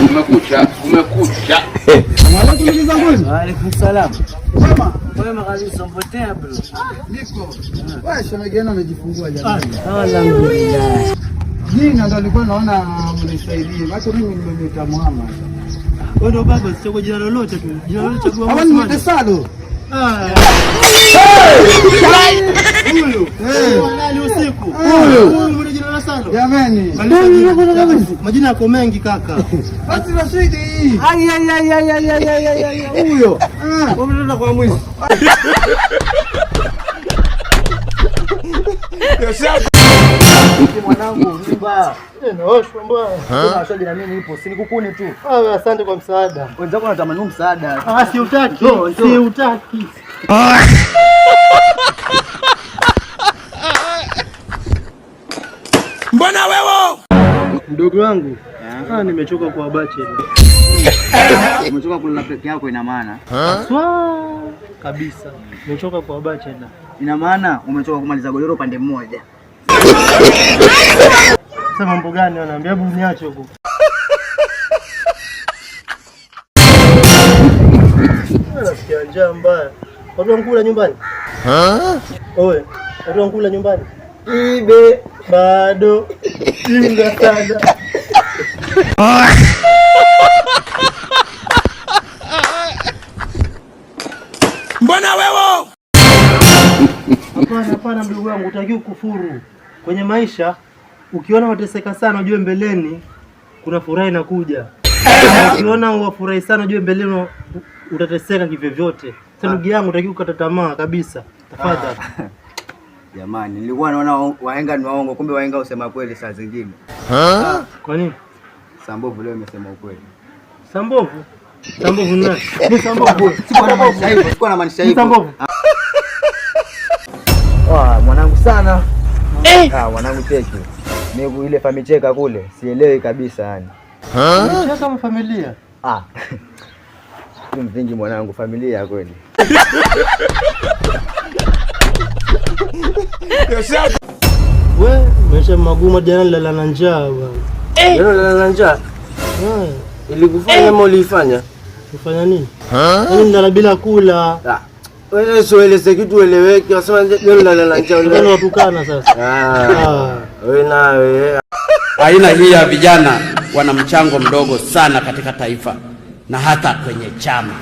Umekucha. Waalaikum salam. Mama, wewe kabisa mpotea bro. Niko. Wewe shemegena amejifungua jamani. Alhamdulillah. Jina ndo nilikuwa naona mnisaidie. Maana mimi nimemwita Muhammad. Wewe ndo baba sio jina lolote tu. Jina lolote chagua. Hawa ni Tesalo. Huyo. Nani usiku? Huyo mwenye jina la Salo. Jamani. Majina yako mengi kaka. Basi Rashidi. Ai. Huyo. Wewe unaenda kwa mwizi. Mwanangu mimba. Naoshwa mbaya. Kuna shida na mimi nipo. Sinikukuni tu. Asante kwa msaada. Wenzako wanatamani msaada. Siutaki. Siutaki. Mbona wewe? Mdogo wangu. Nimechoka kwa bachelor. Umechoka kulala peke yako ina maana? Swa kabisa. Nimechoka kwa bachelor. Ina maana umechoka kumaliza godoro pande mmoja. Sasa mambo gani wanaambia hebu niache huko. Nasikia njaa mbaya. Watu wankula nyumbani? Oe, watu wankula nyumbani? Ibe bado inga sana. Mbona wewe? Hapana mdogo wangu, utakiwa kufuru. Kwenye maisha ukiona wateseka sana ujue mbeleni kuna furaha inakuja. Ukiona wafurahi sana ujue mbeleni utateseka kivyovyote. Sasa ndugu yangu utakiwa kukata tamaa kabisa. Tafadhali. Jamani, nilikuwa naona wahenga ni waongo, kumbe wahenga usema kweli saa zingine. Kwa nini? Sambovu leo umesema ukweli. Sambovu? Sambovu nani? Ni Sambovu. Sikuwa na maanisha hivyo. Sambovu. Mwanangu sana. Mwanangu cheki. Mimi ile famicheka kule, sielewi kabisa yani. Cheka kama familia. Tu mvingi mwanangu, familia kweli. Wewe maisha magumu jana nilala na njaa bwana. Leo nilala njaa. Ilikufanya ama ulifanya? Kufanya nini? Yaani nilala bila kula. Wewe usieleze kitu eleweke, unasema leo nilala njaa. Wewe watukana sasa. Wewe nawe. Aina hii ya vijana wana mchango mdogo sana katika taifa na hata kwenye chama.